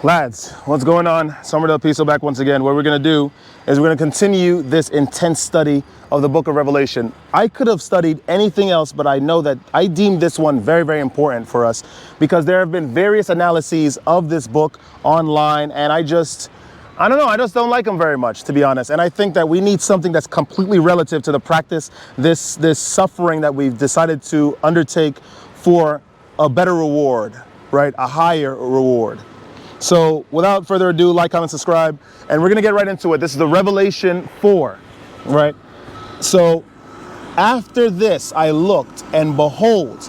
Lads, what's going on? Sommerdale Piso back once again. What we're going to do is we're going to continue this intense study of the book of Revelation. I could have studied anything else, but I know that I deem this one very, very important for us because there have been various analyses of this book online, and I just don't like them very much, to be honest. And I think that we need something that's completely relative to the practice, this suffering that we've decided to undertake for a better reward, right? A higher reward. So without further ado, like, comment, subscribe, and we're going to get right into it. This is the Revelation 4, right? So after this, I looked, and behold,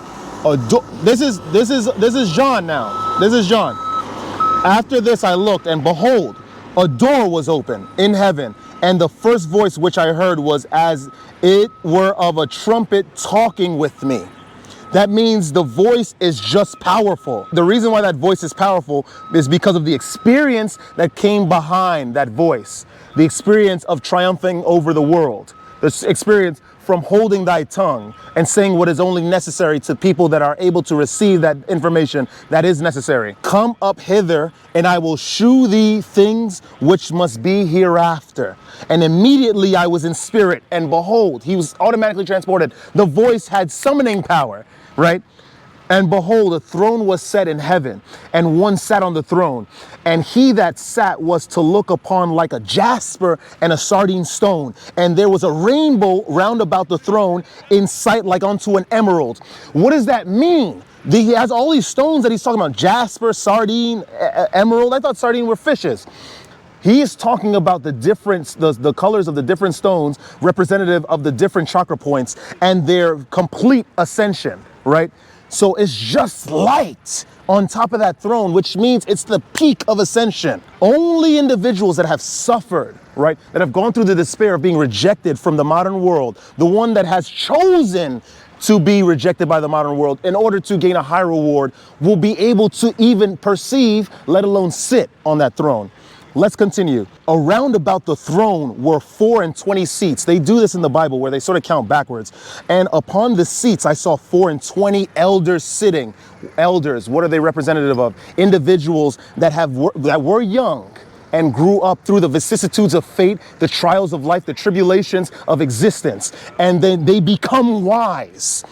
this is John now. This is John. After this, I looked, and behold, a door was open in heaven, and the first voice which I heard was as it were of a trumpet talking with me. That means the voice is just powerful. The reason why that voice is powerful is because of the experience that came behind that voice. The experience of triumphing over the world. The experience from holding thy tongue and saying what is only necessary to people that are able to receive that information that is necessary. Come up hither, and I will shew thee things which must be hereafter. And immediately I was in spirit, and behold, he was automatically transported. The voice had summoning power. Right? And behold, a throne was set in heaven, and one sat on the throne. And he that sat was to look upon like a jasper and a sardine stone. And there was a rainbow round about the throne in sight like unto an emerald. What does that mean? He has all these stones that he's talking about. Jasper, sardine, emerald. I thought sardine were fishes. He is talking about the difference, the colors of the different stones representative of the different chakra points and their complete ascension, right? So it's just light on top of that throne, which means it's the peak of ascension. Only individuals that have suffered, right, that have gone through the despair of being rejected from the modern world, the one that has chosen to be rejected by the modern world in order to gain a higher reward, will be able to even perceive, let alone sit on that throne. Let's continue. Around about the throne were 24 seats. They do this in the Bible where they sort of count backwards. And upon the seats, I saw 24 elders sitting. Elders, what are they representative of? Individuals that were young and grew up through the vicissitudes of fate, the trials of life, the tribulations of existence. And then they become wise.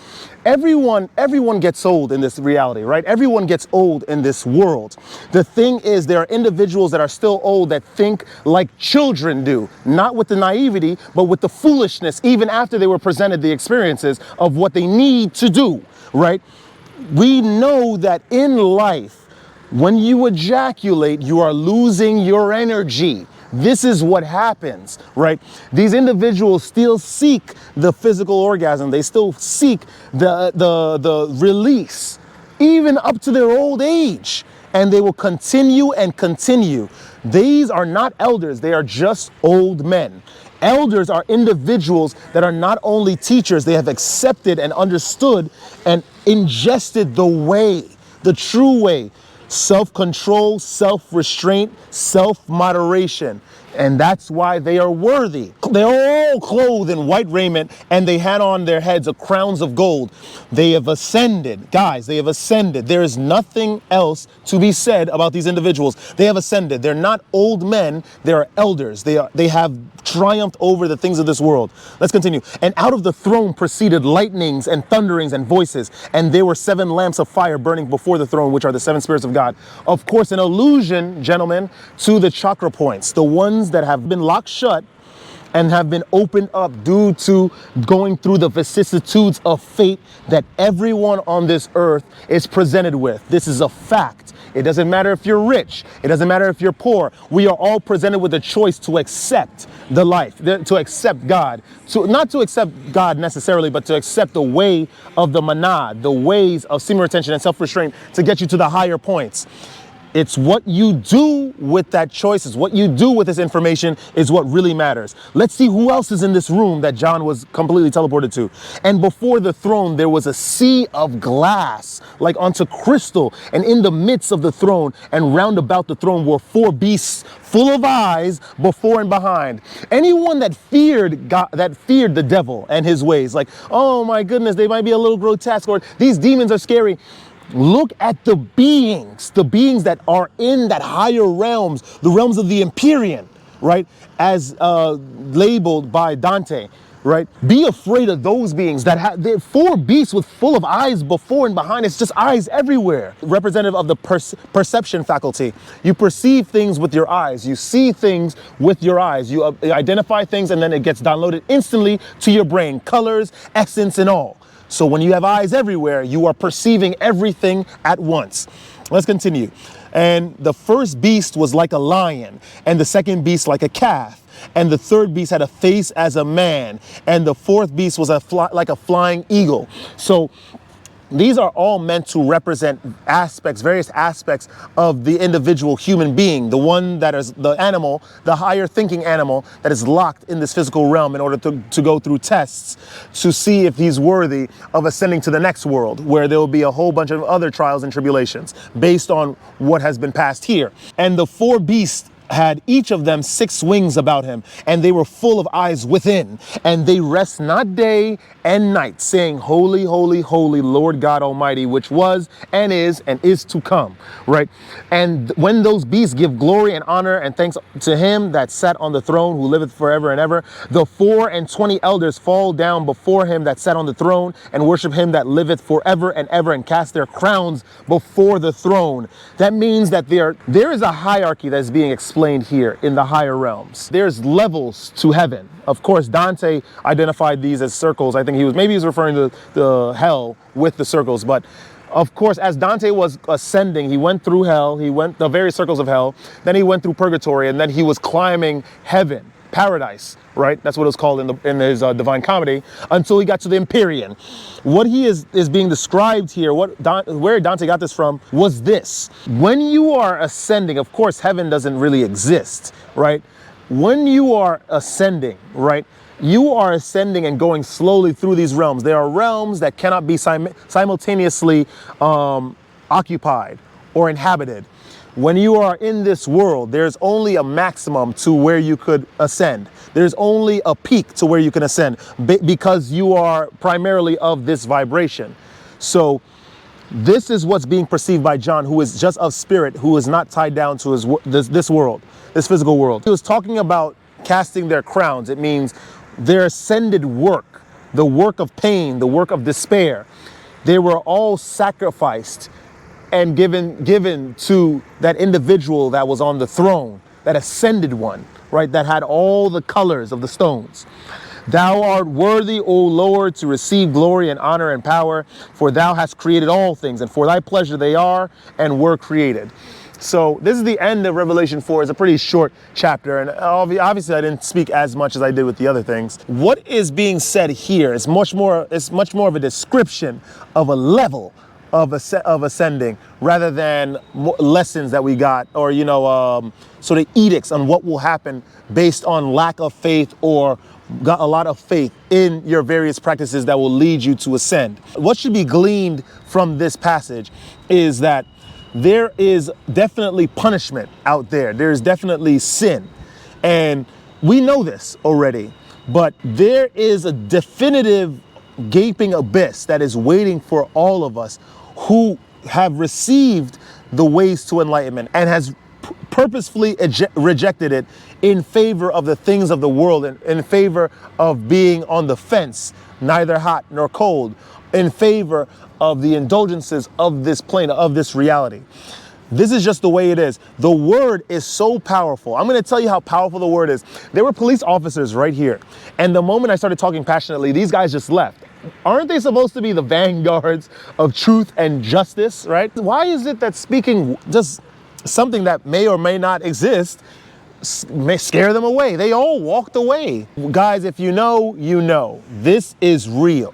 Everyone gets old in this reality, right? Everyone gets old in this world. The thing is, there are individuals that are still old that think like children do, not with the naivety, but with the foolishness, even after they were presented the experiences of what they need to do, right? We know that in life, when you ejaculate, you are losing your energy. This is what happens, right? These individuals still seek the physical orgasm. They still seek the release, even up to their old age. And they will continue and continue. These are not elders. They are just old men. Elders are individuals that are not only teachers, they have accepted and understood and ingested the way, the true way. Self-control, self-restraint, self-moderation. And that's why they are worthy. They're all clothed in white raiment, and they had on their heads crowns of gold. They have ascended. Guys, they have ascended. There is nothing else to be said about these individuals. They have ascended. They're not old men. They are elders. They have triumphed over the things of this world. Let's continue. And out of the throne proceeded lightnings and thunderings and voices. And there were 7 lamps of fire burning before the throne, which are the 7 spirits of God. Of course, an allusion, gentlemen, to the chakra points, the ones that have been locked shut and have been opened up due to going through the vicissitudes of fate that everyone on this earth is presented with. This is a fact. It doesn't matter if you're rich. It doesn't matter if you're poor. We are all presented with a choice to accept the life, to accept God. Not to accept God necessarily, but to accept the way of the manad, the ways of semen retention and self-restraint to get you to the higher points. It's what you do with that choice, it's what you do with this information is what really matters. Let's see who else is in this room that John was completely teleported to. And before the throne, there was a sea of glass, like unto crystal. And in the midst of the throne and round about the throne were 4 beasts full of eyes before and behind. Anyone that feared God, that feared the devil and his ways, like, oh my goodness, they might be a little grotesque, or these demons are scary. Look at the beings that are in that higher realms, the realms of the Empyrean, right? As labeled by Dante, right? Be afraid of those beings that have, they're four beasts with full of eyes before and behind. It's just eyes everywhere. Representative of the perception faculty. You perceive things with your eyes. You see things with your eyes. You identify things and then it gets downloaded instantly to your brain. Colors, essence, and all. So when you have eyes everywhere, you are perceiving everything at once. Let's continue. And the first beast was like a lion, and the second beast like a calf, and the third beast had a face as a man, and the fourth beast was like a flying eagle. So these are all meant to represent aspects, various aspects of the individual human being, the one that is the animal, the higher thinking animal that is locked in this physical realm in order to go through tests to see if he's worthy of ascending to the next world, where there will be a whole bunch of other trials and tribulations based on what has been passed here. And the four beasts had each of them 6 wings about him, and they were full of eyes within, and they rest not day and night, saying, Holy, holy, holy, Lord God Almighty, which was and is to come, right? And when those beasts give glory and honor and thanks to him that sat on the throne, who liveth forever and ever, the 24 elders fall down before him that sat on the throne and worship him that liveth forever and ever, and cast their crowns before the throne. That means that there is a hierarchy that is being explained here in the higher realms. There's levels to heaven. Of course, Dante identified these as circles. I think he was referring to the hell with the circles, but of course, as Dante was ascending, he went through hell, he went the various circles of hell, then he went through purgatory, and then he was climbing heaven, paradise, right? That's what it was called in his Divine Comedy, until he got to the Empyrean. What he is being described here, where Dante got this from, was this. When you are ascending, of course, heaven doesn't really exist, right? When you are ascending, right, you are ascending and going slowly through these realms. There are realms that cannot be simultaneously occupied or inhabited. When you are in this world, there's only a maximum to where you could ascend. There's only a peak to where you can ascend because you are primarily of this vibration. So this is what's being perceived by John, who is just of spirit, who is not tied down to this world, this physical world. He was talking about casting their crowns. It means their ascended work, the work of pain, the work of despair. They were all sacrificed and given to that individual that was on the throne, that ascended one, right, that had all the colors of the stones. Thou art worthy, O Lord, to receive glory and honor and power, for thou hast created all things, and for thy pleasure they are and were created. So this is the end of Revelation 4. It's a pretty short chapter, and obviously I didn't speak as much as I did with the other things. What is being said here is much more of a description of a level of ascending, rather than lessons that we got, or sort of edicts on what will happen based on lack of faith or got a lot of faith in your various practices that will lead you to ascend. What should be gleaned from this passage is that there is definitely punishment out there. There's definitely sin, and we know this already, but there is a definitive gaping abyss that is waiting for all of us who have received the ways to enlightenment and has purposefully rejected it in favor of the things of the world, and in favor of being on the fence, neither hot nor cold, in favor of the indulgences of this plane, of this reality. This is just the way it is. The word is so powerful. I'm going to tell you how powerful the word is. There were police officers right here, and the moment I started talking passionately, these guys just left. Aren't they supposed to be the vanguards of truth and justice, right? Why is it that speaking just something that may or may not exist may scare them away? They all walked away. Guys, if you know, you know. This is real.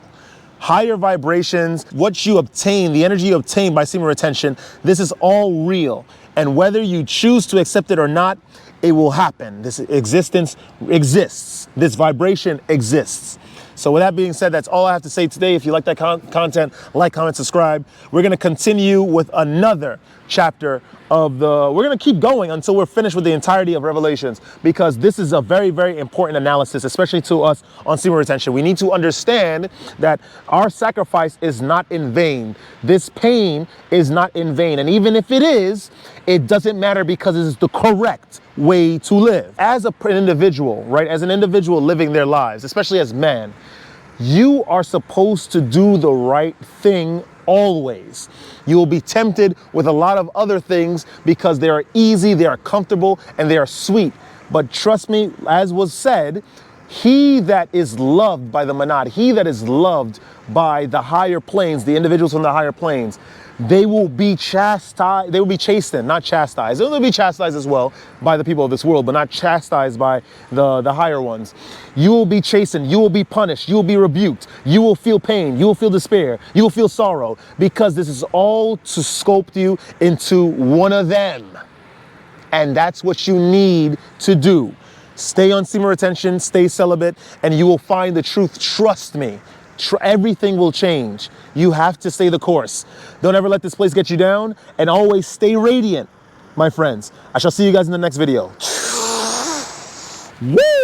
Higher vibrations, what you obtain, the energy you obtain by semen retention, this is all real. And whether you choose to accept it or not, it will happen. This existence exists. This vibration exists. So with that being said, that's all I have to say today. If you like that content, like, comment, subscribe. We're going to continue with another chapter of we're going to keep going until we're finished with the entirety of Revelations, because this is a very, very important analysis, especially to us on semen retention. We need to understand that our sacrifice is not in vain. This pain is not in vain. And even if it is, it doesn't matter, because it is the correct way to live. As an individual, right? As an individual living their lives, especially as man, you are supposed to do the right thing always. You will be tempted with a lot of other things because they are easy, they are comfortable, and they are sweet. But trust me, as was said, he that is loved by the monad, he that is loved by the higher planes, the individuals from the higher planes, they will be chastised, they will be chastened, not chastised. They'll be chastised as well by the people of this world, but not chastised by the higher ones. You will be chastened, you will be punished, you will be rebuked, you will feel pain, you will feel despair, you will feel sorrow, because this is all to sculpt you into one of them. And that's what you need to do. Stay on semen retention, stay celibate, and you will find the truth. Trust me. Everything will change. You have to stay the course. Don't ever let this place get you down, and always stay radiant, my friends. I shall see you guys in the next video. Woo!